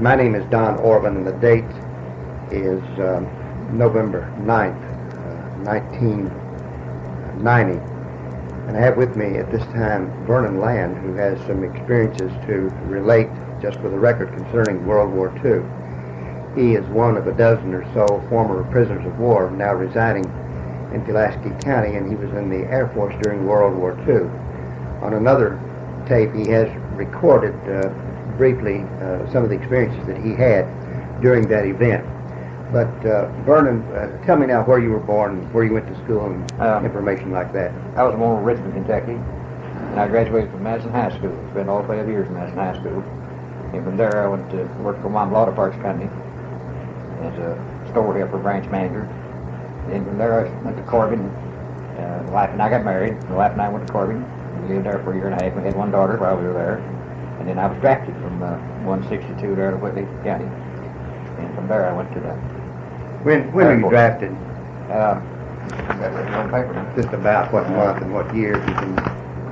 My name is Don Orban, and the date is November 9th, 1990. And I have with me at this time Vernon Land, who has some experiences to relate, just for the record, concerning World War II. He is one of a dozen or so former prisoners of war now residing in Pulaski County, and he was in the Air Force during World War II. On another tape, he has recorded briefly some of the experiences that he had during that event. But Vernon, tell me now where you were born, where you went to school, and information like that. I was born in Richmond, Kentucky, and I graduated from Madison High School. Spent all 12 years in Madison High School. And from there I went to work for Mom Auto Parts Company as a store helper, branch manager. And from there I went to Corbin. My wife and I got married. My wife and I went to Corbin. We lived there for a year and a half. We had one daughter while we were there. And then I was drafted from 162 there to Whitley County. And from there I went to the... When were you drafted? Just about what month and what year, if you can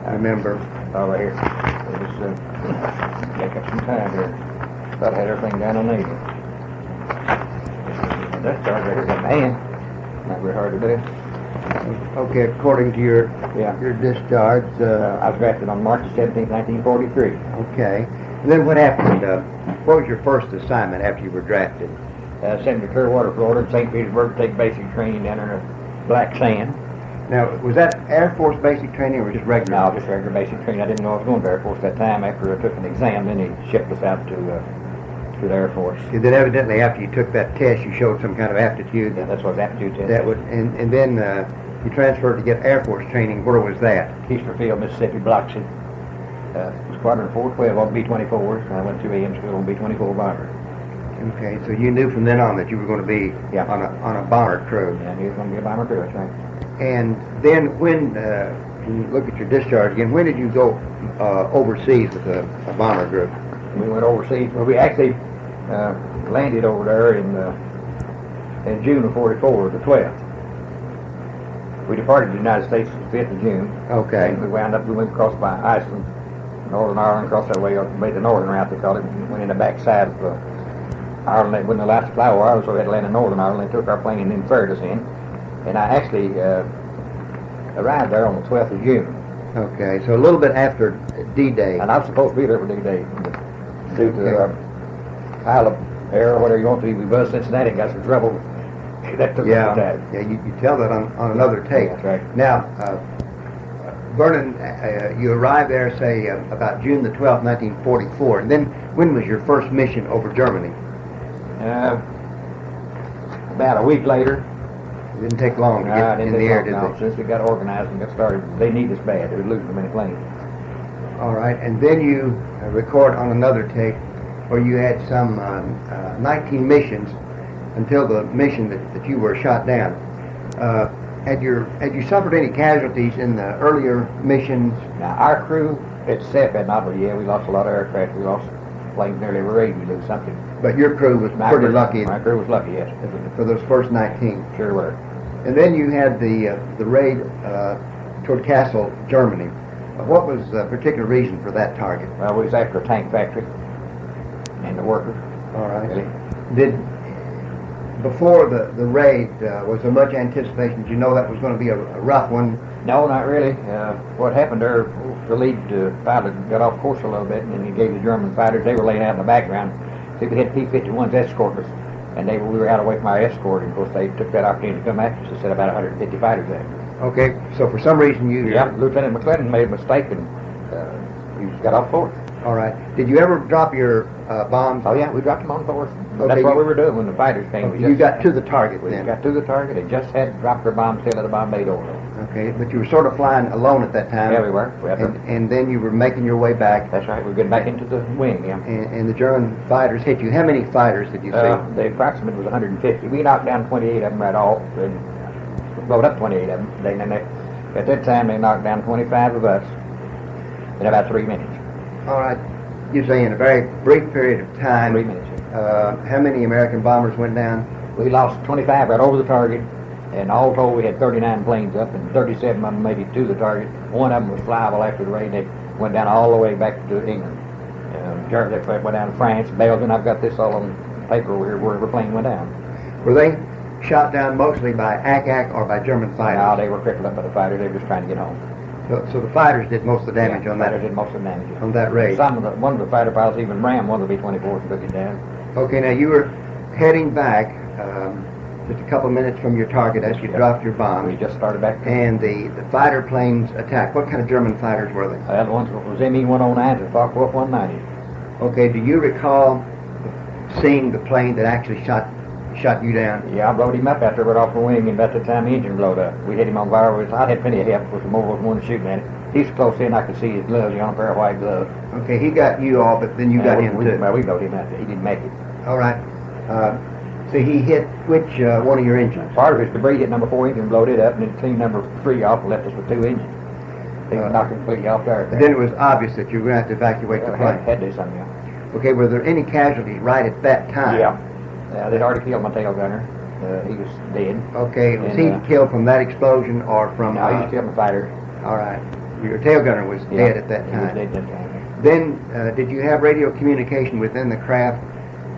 remember. Over here. It was, take up some time here. Thought I had everything down on needle. That started right here, got my hand. Not very hard to do. Okay, according to your discharge... I was drafted on March 17, 1943. Okay. And then what happened? What was your first assignment after you were drafted? Sent me to Clearwater, Florida, St. Petersburg, to take basic training down there in black sand. Now, was that Air Force basic training or just regular? No, just regular basic training. I didn't know I was going to Air Force that time. After I took an exam, then he shipped us out to the Air Force. And then evidently after you took that test, you showed some kind of aptitude. Yeah, that's what the aptitude test. That would, and then you transferred to get Air Force training. Where was that? Keesterfield, Mississippi, Biloxi. Squadron 412 on B-24s. I went to AM school on B-24 bomber. Okay, so you knew from then on that you were going to be on a bomber crew. Yeah, I knew it was going to be a bomber crew, that's right. And then when you look at your discharge again, when did you go overseas with a bomber group? We went overseas. Well, we actually landed over there in June of 44, the 12th. We departed the United States the 5th of June. Okay. And we went across by Iceland, Northern Ireland, across that way, made the northern route, they called it, and went in the backside of Ireland. They wouldn't allow us to fly over Ireland, so we had to land in Northern Ireland. They took our plane and then ferried us in. And I actually arrived there on the 12th of June. Okay, so a little bit after D-Day. And I was supposed to be there for D-Day. Due to the pile of air or whatever you want to be, we buzzed Cincinnati and got some trouble. That took some time. Yeah, you tell that on another tape. That's right. Now, Vernon, you arrived there, say, about June the 12th, 1944. And then when was your first mission over Germany? About a week later. It didn't take long to get in the air, did it? Since we got organized and got started, they need us bad. They were losing too many planes. All right, and then you record on another tape where you had some 19 missions until the mission that you were shot down. Had you suffered any casualties in the earlier missions? Now, our crew itself had not, but yeah, we lost a lot of aircraft. We lost planes nearly every raid. We lose something. But your crew was pretty lucky. My crew was lucky, yes. For those first 19. Sure were. And then you had the raid toward Kassel, Germany. What was the particular reason for that target? Well, we was after a tank factory and the workers. All right. Really. Before the raid, was there much anticipation? Did you know that was going to be a rough one? No, not really. What happened there, the lead pilot got off course a little bit, and then he gave the German fighters, they were laying out in the background. See, we had P-51s escort us, and we were out away from our escort, and of course they took that opportunity to come after us. They set about 150 fighters there. Okay, so for some reason you... Yeah, Lieutenant McClellan made a mistake, and he got off course. All right. Did you ever drop your bombs? Oh, yeah, we dropped them on course. Okay, that's what we were doing when the fighters came. You got to the target then? We got to the target and just had dropped our bombs still at a bomb bay door. Okay, but you were sort of flying alone at that time. Yeah, we were. And then you were making your way back. That's right. We were getting back into the wing, yeah. And the German fighters hit you. How many fighters did you see? The approximate was 150. We knocked down 28 of them right off and blowed up 28 of them. At that time, they knocked down 25 of us in about 3 minutes. All right. You say in a very brief period of time. 3 minutes. How many American bombers went down? We lost 25 right over the target, and all told we had 39 planes up, and 37 of them made it to the target. One of them was flyable after the raid. They went down all the way back to England. Germany, they went down to France, Belgium. I've got this all on paper over here where the plane went down. Were they shot down mostly by ACAC or by German fighters? No, they were crippled up by the fighters. They were just trying to get home. So the fighters did most of the damage on that. Fighters did most of the damage. On that raid. One of the fighter pilots even rammed one of the B-24s and took it down. Okay, now you were heading back just a couple minutes from your target as you dropped your bomb. We just started back. And the fighter planes attacked. What kind of German fighters were they? The ones was ME-109s and Focke-Wulf 190s. Okay, do you recall seeing the plane that actually shot you down? Yeah, I blowed him up after it went off the wing, and about the time the engine blowed up. We hit him on fire. I had plenty of help with the mobile one shooting at it. He's close in, I could see his gloves. He on a pair of white gloves. Okay, he got you all, but then you got him too. Well, we blowed him up. He didn't make it. All right. So he hit which one of your engines? Part of his debris hit number 4 engine and blowed it up, and then cleaned number 3 off and left us with 2 engines. He knocked him completely off there. Then it was obvious that you were going to have to evacuate the plane. Had to do something, yeah. Okay, were there any casualties right at that time? Yeah. They'd already killed my tail gunner. He was dead. Okay, was he killed from that explosion or from... No, he was killed my fighter. All right. Your tail gunner was dead at that time. He was dead at that time. Then, did you have radio communication within the craft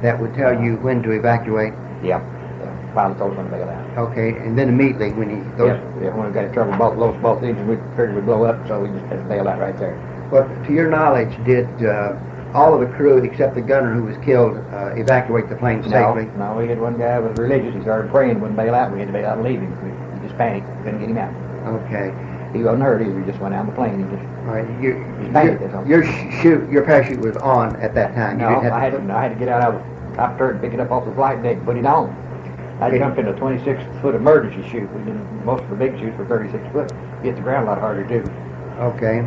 that would tell you when to evacuate? Yeah. The pilot told us when to bail out. Okay, and then immediately when he... Yeah, when we got in trouble, both engines, we figured we'd blow up, so we just had to bail out right there. But to your knowledge, did all of the crew, except the gunner who was killed, evacuate the plane safely? No, we had one guy who was religious. He started praying, wouldn't bail out. We had to bail out and leave him. We just panicked, couldn't get him out. Okay. He wasn't hurt either. He just went out on the plane. He just... All right. Your parachute was on at that time. No, I had to get out of the top turret and pick it up off the flight deck and put it on. I jumped in a 26-foot emergency chute. We did most of the big chutes were 36 foot. Hit the ground a lot harder too. Okay.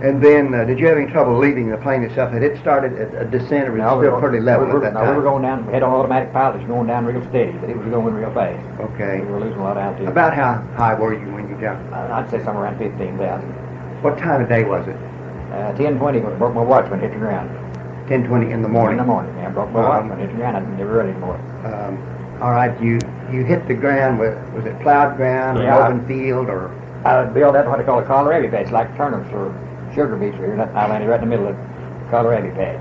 And then, did you have any trouble leaving the plane itself? Had it started a descent or was it still pretty level at that time? No, we were going down. We had automatic pilots going down real steady, but it was going real fast. Okay. We were losing a lot of altitude. About how high were you when you jumped? I'd say somewhere around 15,000. What time of day was it? 10:20 when I broke my watch when I hit the ground. 10:20 in the morning? In the morning, yeah. I broke my watch when I hit the ground. I never run anymore. All right, you hit the ground, was it plowed ground or open field or? I built that what they call a kohlrabi patch, like turnips or sugar beets here. I landed right in the middle of the kohlrabi patch.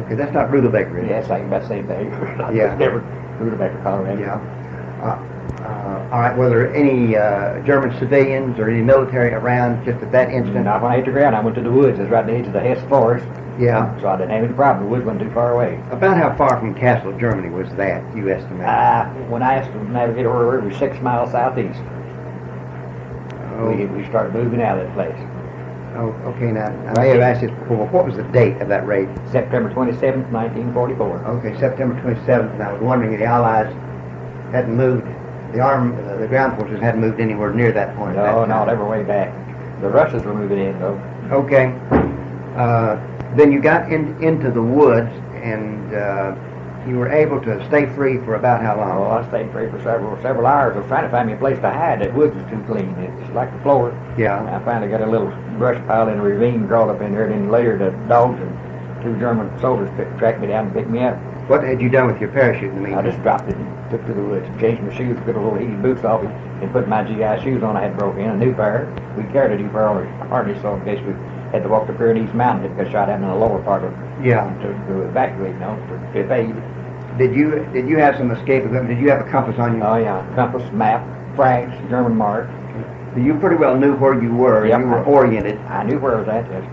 Okay, that's not rutabaga, is it? Yeah, it's like about the same thing. Yeah. Never rutabaga kohlrabi. Yeah. All right, were there any German civilians or any military around just at that instant? Not when I hit the ground. I went to the woods. It was right at the edge of the Hess forest. Yeah. So I didn't have any problem. The woods wasn't too far away. About how far from Kassel, Germany was that, you estimate? When I asked the navigator where we were, it was 6 miles southeast. Oh. We started moving out of that place. Oh, okay, now, I may have asked this before, what was the date of that raid? September 27th, 1944. Okay, September 27th, and I was wondering if the Allies hadn't moved, the ground forces hadn't moved anywhere near that point. No, they were way back. The Russians were moving in, though. Okay. Then you got into the woods, and you were able to stay free for about how long? Oh, I stayed free for several hours. I was trying to find me a place to hide. That woods was too clean. It's like the floor. Yeah. I finally got a little brush pile in a ravine, crawled up in there, and then later the dogs and 2 German soldiers tracked me down and picked me up. What had you done with your parachute in the meantime? I just dropped it and took to the woods, changed my shoes, took a little heated boots off it, and put my GI shoes on I had broken in, a new pair. We carried a new pair on our harness, so in case we had to walk the Pyrenees Mountain, it got shot out in the lower part of to evacuate, to evade. Did you have some escape equipment? Did you have a compass on you? Oh yeah, compass, map, flags, German mark. So you pretty well knew where you were. Yep. You were oriented. I knew where I was at. Yes.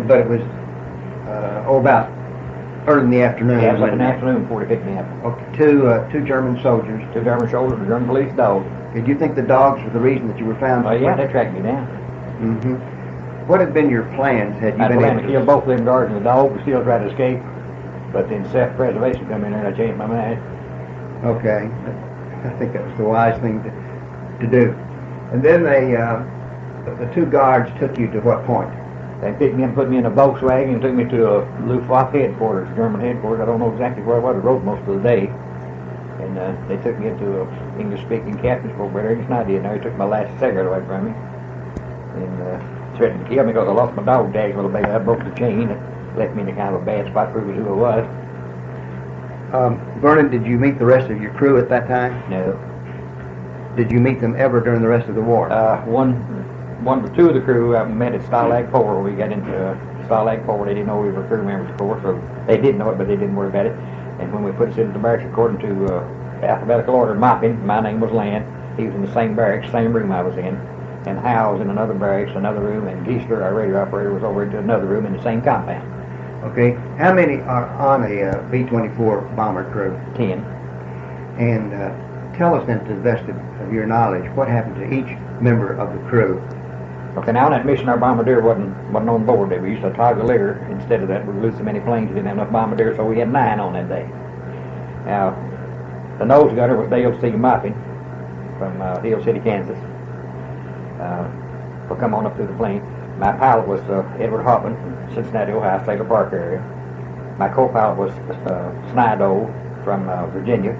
But it was about early in the afternoon. Yeah, it was like in the afternoon before they picked me up. Okay, two German soldiers. 2 German soldiers, a German police dog. Did you think the dogs were the reason that you were found? Oh yeah, they tracked me down. Mm-hmm. What had been your plans? Had you I been planned able to kill both of them guards and the dog. We still tried to escape, but then self-preservation come in there and I changed my mind. Okay, I think that was the wise thing to do. And then the 2 guards took you to what point? They picked me up, put me in a Volkswagen, and took me to a Luftwaffe headquarters, German headquarters. I don't know exactly where I was. I rode most of the day. And they took me into an English-speaking captain's quarters where there ain't an idea. Now he took my last cigarette away from me. And threatened to kill me because I lost my dog tag a little bit. I broke the chain. It left me in a kind of a bad spot, proving who I was. Vernon, did you meet the rest of your crew at that time? No. Did you meet them ever during the rest of the war? 2 of the crew I met at Stalag 4 where we got into a Stalag 4. They didn't know we were crew members, of course, so they did know it, but they didn't worry about it. And when we put us into the barracks according to alphabetical order of mopping, my name was Land. He was in the same barracks, same room I was in. And Howe was in another barracks, another room, and Geisler, our radio operator, was over into another room in the same compound. Okay. How many are on a B-24 bomber crew? 10. And tell us then, to the best of your knowledge, what happened to each member of the crew. Okay, now on that mission, our bombardier wasn't on board there. We used to toggle litter. Instead of that, we lose so many planes, we didn't have enough bombardiers, so we had 9 on that day. Now, the nose gunner was Dale C. Mopping from Hill City, Kansas. We'll come on up through the plane. My pilot was Edward Hoffman from Cincinnati, Ohio, Sailor Park area. My co-pilot was Snido from Virginia.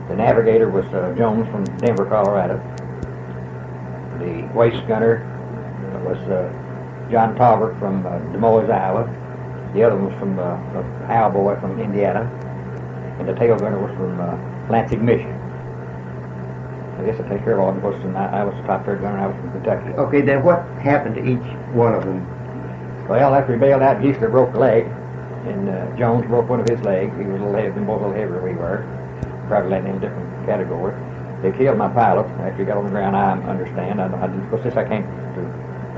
The navigator was Jones from Denver, Colorado. The waist gunner was John Talbert from Des Moines, Iowa. The other one was from Hal Boy from Indiana. And the tail gunner was from Lansing, Michigan. I guess I take care of all the books, and I was the top third gunner, and I was from Kentucky. Okay, then what happened to each one of them? Well, after he bailed out, Geisler broke a leg, and Jones broke one of his legs. He was a little heavier, both a little heavier than we were. Probably landing in a different category. They killed my pilot after he got on the ground. I understand. I didn't, of course, this I can't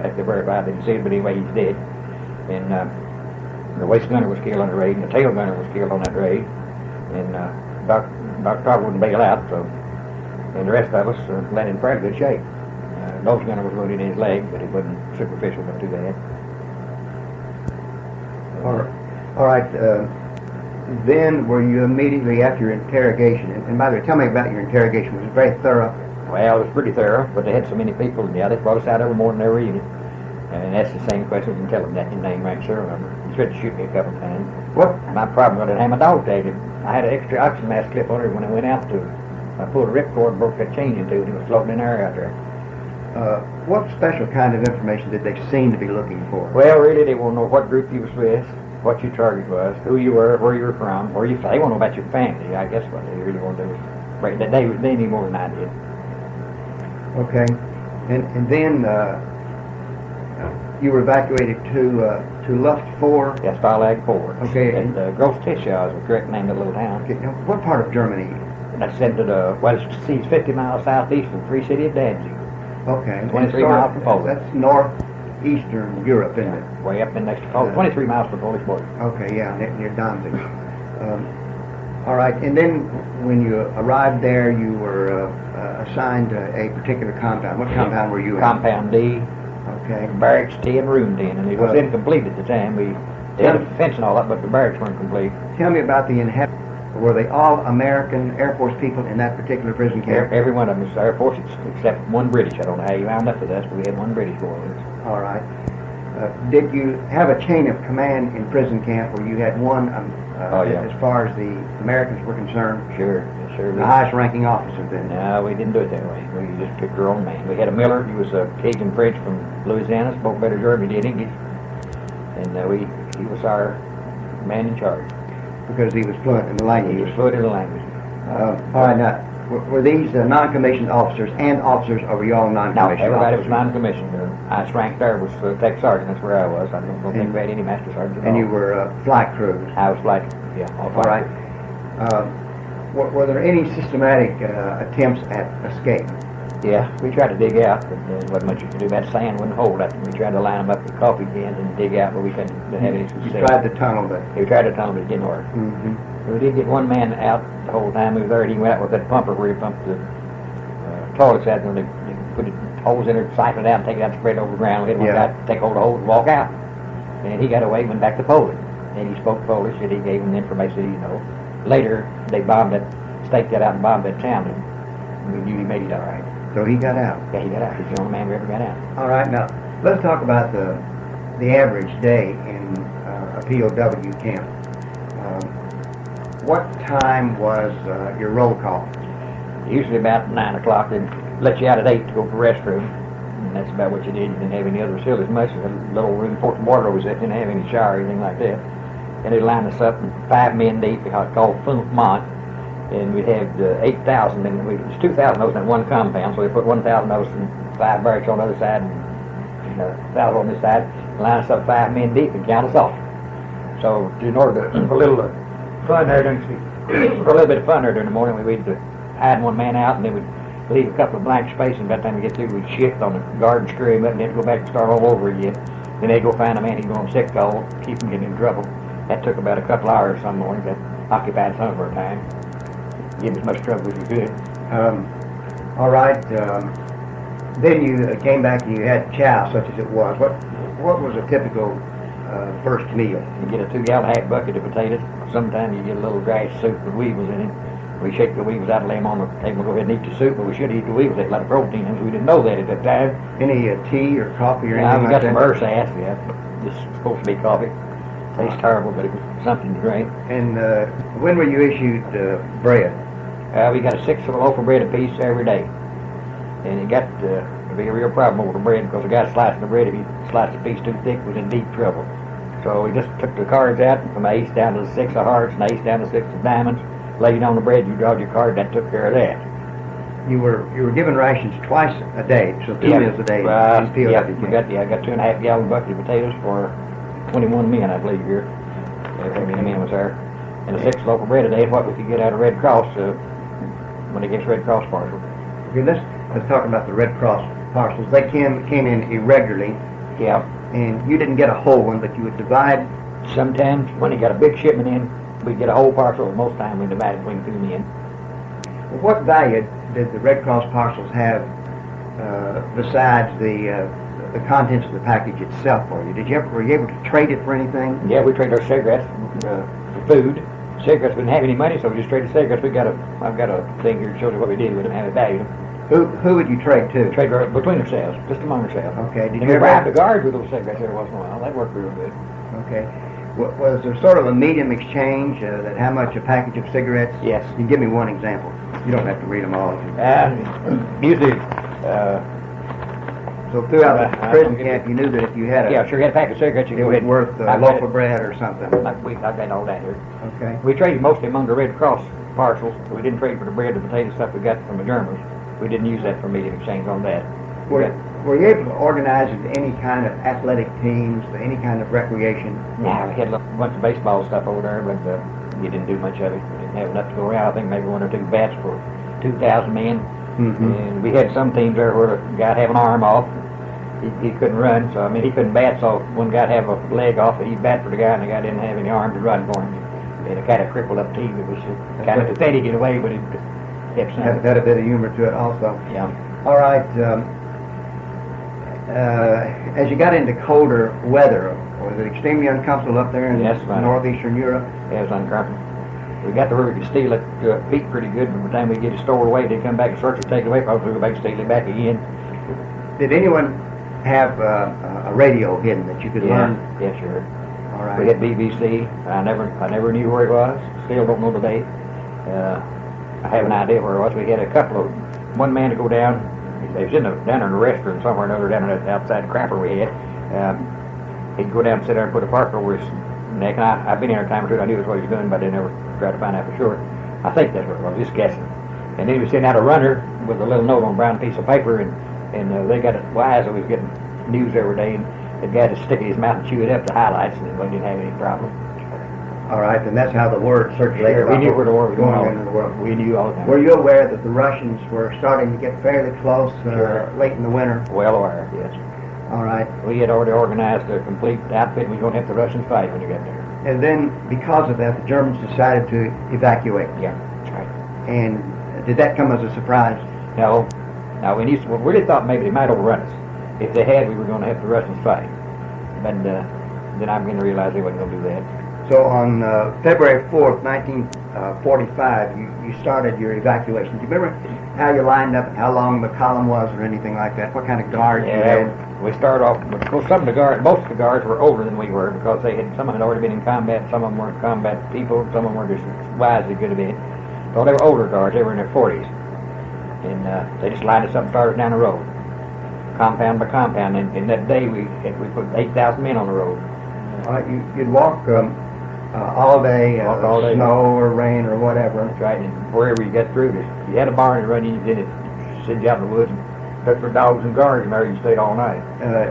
actually verify. I didn't see it, but anyway, he's dead. And the waist gunner was killed on the raid, and the tail gunner was killed on that raid. And Dr. Talbot wouldn't bail out, so. And the rest of us landed in pretty good shape. Nose gunner was wounded in his leg, but it wasn't superficial, but too bad. All right. Then were you immediately after your interrogation? And by the way, tell me about your interrogation. Was it very thorough? Well, it was pretty thorough, but they had so many people. Yeah, they brought us out over more than every unit. And that's the same questions and tell them that in name, rank, serial number. He tried to shoot me a couple of times. What? My problem was I didn't have my dog tagged. I had an extra oxygen mask clip on it when I went out to. I pulled a ripcord and broke that chain into it. It was floating in the air out there. What special kind of information did they seem to be looking for? Well, really, they want to know what group you was with, what your target was, who you were, where you were from, where you. They want to know about your family. I guess what they really want to do is break that. They knew more than I did. Okay, and then you were evacuated to Luft 4. Yes, Stalag 4. Okay. And Gross Tisha is the correct name of the little town. Okay, now, what part of Germany? That's into the, well, it's 50 miles southeast of the free city of Danzig. Okay. 23 miles from Poland. That's northeastern Europe, isn't it? Way up in next to Poland. 23 miles from the Polish border. Okay, yeah, near Danzig. All right, and then when you arrived there, you were assigned a particular compound. What compound were you in? Compound D. Okay. Barracks 10, Room 10, and it was incomplete at the time. We had a fence and all that, but the barracks weren't complete. Tell me about the inhabitants. Were they all American Air Force people in that particular prison camp? Every one of them is Air Force except one British. I don't know how you wound up with us, but we had one British boy with us. All right. Did you have a chain of command in prison camp where you had one as far as the Americans were concerned? Sure. The highest ranking officer then? No, we didn't do it that way. We just picked our own man. We had a Miller. He was a Cajun French from Louisiana, spoke better German than he did English. And he was our man in charge. Because he was fluent in the language. He was fluent in the language. All right, now, were these non-commissioned officers and officers, or were you all non-commissioned No, everybody officers? was non-commissioned. Highest rank there was Tech Sergeant. That's where I was. I don't think we had any Master Sergeant at all. And you were flight crews? I was flight, yeah, all right. Were there any systematic attempts at escape? Yeah, we tried to dig out, but there wasn't much you could do. That sand wouldn't hold it. We tried to line them up with coffee cans and dig out, but we couldn't have any success. You tried to tunnel, but... We tried to tunnel, but it didn't work. Mm-hmm. We did get one man out the whole time we were there. He went out with that pumper where he pumped the toilets out, and they put holes in it, siphon it out, and take it out and spread it over the ground. We had one guy take hold of the hose and walk out. And he got away and went back to Poland. And he spoke Polish, and he gave him the information, Later, they bombed it, staked that out and bombed that town, and we knew he made it all right. So he got out? Yeah, he got out. He's the only man who ever got out. All right, now, let's talk about the average day in a POW camp. What time was your roll call? Usually about 9 o'clock. They'd let you out at 8 to go to the restroom. And that's about what you did. You didn't have any other facilities much. The little room Fort Water was at. Didn't have any shower or anything like that. And they'd line us up, and 5 men deep, called Mont. And we'd have 8,000, and there's 2,000 of those in one compound, so they put 1,000 of those in 5 barracks on the other side, and south on this side, line us up 5 men deep and count us off. So in order to for a little fun there during for a little bit of fun there during the morning, we'd hide one man out, and then we'd leave a couple of blank spaces, and by the time we get through, we'd shift on the guard and screw him up, and then go back and start all over again. Then they'd go find a man he'd go on sick call, keep him getting in trouble. That took about a couple hours some mornings. That occupied some of our time. Give as much trouble as we could. All right. Then you came back and you had chow, such as it was. What was a typical first meal? You get a 2-gallon-half bucket of potatoes. Sometimes you get a little dry soup with weevils in it. We shake the weevils out and lay them on the table. Go ahead and eat the soup, but we should eat the weevils. They had a lot of protein in them. We didn't know that at that time. Any tea or coffee or anything we like got that? some ersatz. Yeah, it's supposed to be coffee. Tastes terrible, but it was something to drink. And when were you issued bread? We got a 6 of a loaf of bread apiece every day. And it got to be a real problem over the bread, because the guy slicing the bread, if he sliced a piece too thick, was in deep trouble. So we just took the cards out from the ace down to the 6 of hearts and the ace down to the 6 of diamonds, laid it on the bread, you drawed your card, that took care of that. You were given rations twice a day, so 2 meals a day. I got 2.5 gallon bucket of potatoes for 21 men, I believe, here. How many men was there? And a 6 loaf of bread a day is what we could get out of Red Cross when it gets Red Cross parcel. Okay, let's talk about the Red Cross parcels. They came in irregularly. Yeah. And you didn't get a whole one, but you would divide. Sometimes when you got a big shipment in, we'd get a whole parcel. Most time we divide it between 2 men. What value did the Red Cross parcels have besides the contents of the package itself for you? Were you able to trade it for anything? Yeah, we traded our cigarettes for food. Cigarettes, we didn't have any money, so we just traded cigarettes. I've got a thing here that shows you what we did. We didn't have a value. Who would you trade to? Trade between ourselves, just among ourselves. Okay. Did you bribe the guards with those cigarettes every once in a while? That worked real good. Okay. Was there sort of a medium exchange that how much a package of cigarettes? Yes. You can give me one example. You don't have to read them all. Usually. So throughout the prison camp, you knew that if you had a sure, you had a pack of cigarettes, you it was worth a loaf of bread or something. I've got all that here. Okay. We traded mostly among the Red Cross parcels. We didn't trade for the bread, the potato stuff we got from the Germans. We didn't use that for medium exchange on that. Were you able to organize any kind of athletic teams, any kind of recreation? Yeah, we had a bunch of baseball stuff over there, but we didn't do much of it. We didn't have enough to go around. I think maybe 1 or 2 bats for 2,000 men. Mm-hmm. And we had some teams there where the guy'd have an arm off. He couldn't run, so I mean he couldn't bat, so one guy'd have a leg off, and he'd bat for the guy, and the guy didn't have any arm to run for him. They had a kind of crippled up team. It was kind of pathetic in a way, but it kept something. Had a bit of humor to it also. Yeah. All right. As you got into colder weather, was it extremely uncomfortable up there in northeastern Europe? Yeah, it was uncomfortable. We got to where we could steal it to a peak pretty good, but by the time we get it stored away, they'd come back and search it, take it away, probably go back and steal it back again. Did anyone have a radio hidden that you could learn? Yeah, sure. All right. We had BBC. I never knew where it was. Still don't know today. I have an idea where it was. We had one man to go down. He was down in a restaurant somewhere or another down in that outside crapper we had. He'd go down and sit there and put a park over his neck. And I've been here a time or two. I knew that's what he was doing, but I never tried to find out for sure. I think that's what it was. Just guessing. And then he was sending out a runner with a little note on a brown piece of paper, and they got it wise. So he was getting news every day, and the guy just stick it in his mouth and chew it up, the highlights, and we didn't have any problem. All right, and that's how the word circulated. We knew where the word was going into the world. We knew all the time. Were you aware that the Russians were starting to get fairly close late in the winter? Well aware, yes. All right. We had already organized a complete outfit. We were going to have the Russians fight when you got there. And then, because of that, the Germans decided to evacuate. Yeah, that's right. And did that come as a surprise? No. We really thought maybe they might overrun us. If they had, we were going to have the Russians fight. But then I'm going to realize they wasn't going to do that. So on February 4th, 1945, you started your evacuation. Do you remember how you lined up and how long the column was or anything like that? What kind of guards you had? We started off, of course, most of the guards were older than we were, because some of them had already been in combat, some of them weren't combat people, some of them were just wise as good as been. So they were older guards, they were in their 40s. And they just lined us up and started down the road, compound by compound. And that day we put 8,000 men on the road. You'd walk all day, snow or rain or whatever. That's right, and wherever you got through, you had a barn to run in, then it send you out in the woods and Except for dogs and guards, and there you stayed all night.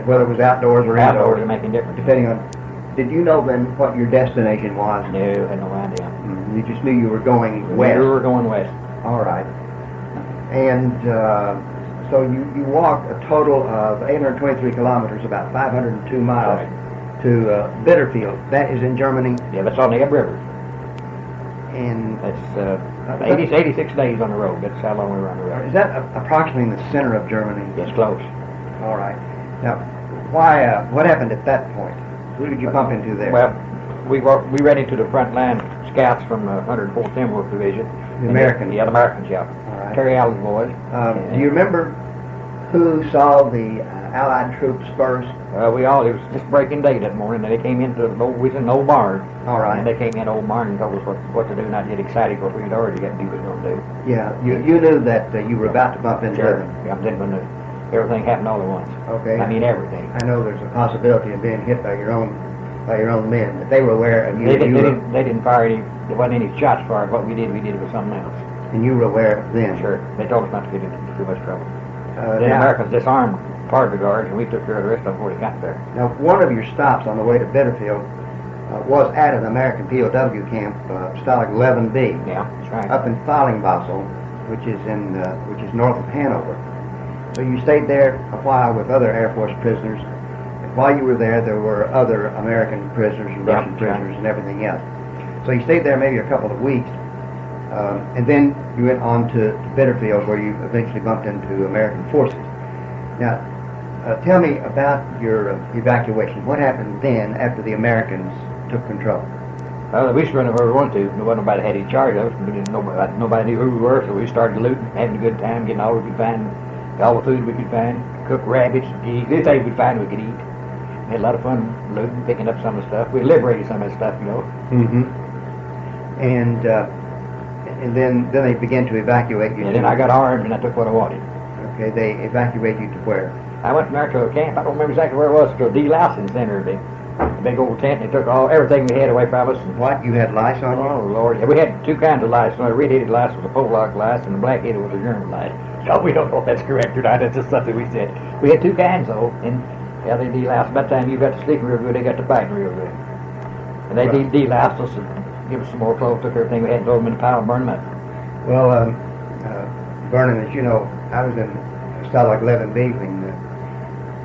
Whether it was outdoors or Outdoors indoors? didn't make any difference. Depending on, did you know then what your destination was? No, had no idea. You just knew you were going We west? were going west. All right. And so you walked a total of 823 kilometers, about 502 miles, Right. to Bitterfield. That is in Germany. Yeah, that's on the Ebb River. And That's 86 days on the road. That's how long we were on the road. is that approximately in the center of Germany? Yes, close. All right. Now, why? What happened at that point? Who did you bump into there? Well, we ran into the front line scouts from the 104th Timberwolf Division. The Americans? Yeah, the Americans, yeah. All right. Terry Allen's boys. Do you remember who saw the Allied troops first? It was just breaking day that morning, and they came into we was in the old barn. All right. And they came in the old barn and told us what to do, and I get excited because we'd already got what we was going to do. Yeah, you knew that you were about to bump into them. Yeah, then when everything happened all at once. Okay. I mean everything. I know there's a possibility of being hit by your own men, but they were aware of you. They didn't fire any. There wasn't any shots fired. What we did with something else. And you were aware of them. Sure. They told us not to get into too much trouble. The now, Americans disarmed part of the guards, and we took care of the rest of them before they got there. now, one of your stops on the way to Bitterfield was at an American POW camp, Stalag 11B, Yeah, that's right. up in Fallingbosel, which is north of Hanover. So you stayed there a while with other Air Force prisoners. While you were there were other American prisoners and Russian prisoners and everything else. So you stayed there maybe a couple of weeks, and then you went on to Bitterfield, where you eventually bumped into American forces. Now, tell me about your evacuation. What happened then after the Americans took control? Well, we just run where we wanted to. Nobody had any charge of us. Nobody knew who we were, so we started looting, having a good time, getting all we could find, all the food we could find, cook rabbits, anything we could find we could eat. We had a lot of fun looting, picking up some of the stuff. We liberated some of that stuff, you know. Mm-hmm. And then they began to evacuate you. And then I got armed and I took what I wanted. Okay, they evacuate you to where? I went from there to a camp. I don't remember exactly where it was, to a delousing center, a big old tent. And they took everything we had away from us. And, What? You had lice on you? oh, Lord. Yeah, we had two kinds of lice. The red-headed lice was a Pollock lice, and the black-headed was a German lice. So we don't know if that's correct or not. That's just something we said. We had two kinds, though, and yeah, they deloused. By the time you got to sleeping real good, they got to biting real good. And they deloused us and gave us some more clothes, took everything we had and threw them in the pile and burned them up. Well, Vernon, as you know, I was in Stalag 11B when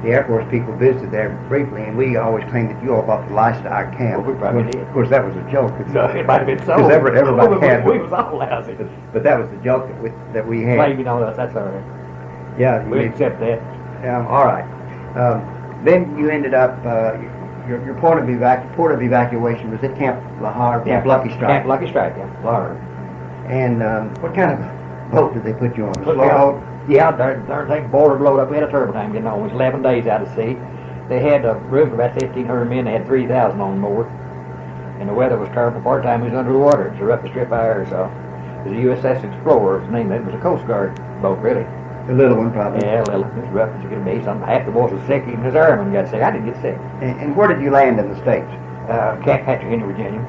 the Air Force people visited there briefly, and we always claimed that you all brought the lice to our camp. Well, we probably did. Of course, that was a joke. No, it might have been so. Because everybody had We was all lousy. But that was the joke that we had. Blaming on us, that's all right. Yeah, We accept that. all right. Then you ended up, your point of evacuation was at Camp Lahar, Camp Lucky Strike. Camp Lucky Strike, yeah. Lahar. And what kind of boat did they put you on? A slow boat? Yeah, their thing boiler blowed up. We had a turbine getting on. It was 11 days out at sea. They had room for about 1,500 men. They had 3,000 on board. And the weather was terrible. Part time we was under the water. It was the roughest trip I ever saw. It was a USS Explorer. Its name. It was a Coast Guard boat, really. The little one, probably. Yeah, little. It was rough as you could be. Half the boys was sick. Even his airman got sick. I didn't get sick. And where did you land in the States? Camp Patrick in Virginia.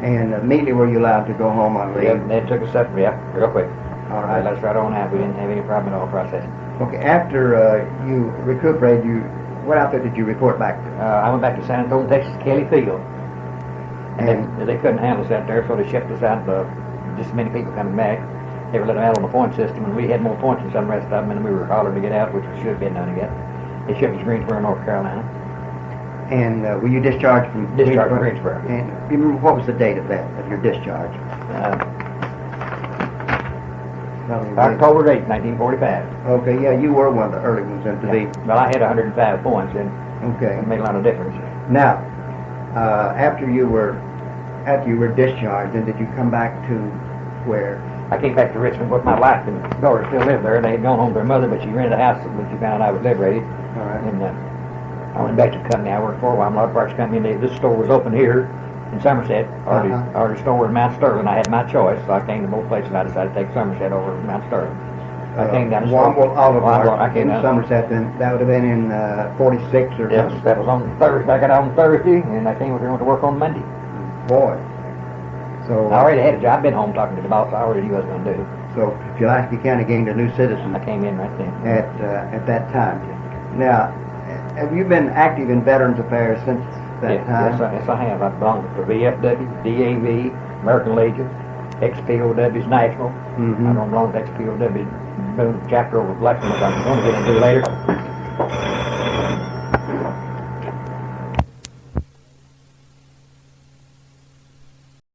And immediately were you allowed to go home on leave? Yeah, they took us up, real quick. All Let right. us right on out. We didn't have any problem at all processing. Okay, after you recuperated, what outfit did you report back to? I went back to San Antonio, Texas, Kelly Field. And they couldn't handle us out there, so they shipped us out, just as many people coming back. They were letting them out on the point system, and we had more points than some rest of them, and we were hollered to get out, which we should have been done to get. They shipped us to Greensboro, North Carolina. And were you discharged from Greensboro. And you remember what was the date of your discharge? October 8, 1945. Okay, yeah, you were one of the early ones in to be. Well, I had 105 points, and Okay. it made a lot of difference. Now, after you were discharged, then did you come back to where? I came back to Richmond with my wife and daughter still lived there. They had gone home to their mother, but she rented a house when she found out I was liberated. All right. And I went back to the company I worked for, Wildlife Parks Company, and this store was open here in Somerset, or the store in Mount Sterling. I had my choice, so I came to both places, and I decided to take Somerset over Mount Sterling. I came down to Wamble Olive I Park came in down. Somerset, then that would have been in 46 or Yes, something. that was on Thursday. I got out on Thursday, and I came over here and went to work on Monday. Boy. So I already had a job. I'd been home talking to the boss. I already knew what I was going to do. So Pulaski County gained a new citizen I came in right then. at that time. Now, have you been active in Veterans Affairs since that time? Yes, I have. I've belonged to VFW, DAV, American Legion, XPOW's National. Mhm. I don't belong to XPOW Boone chapter over Blackman, which I'm going to get into later.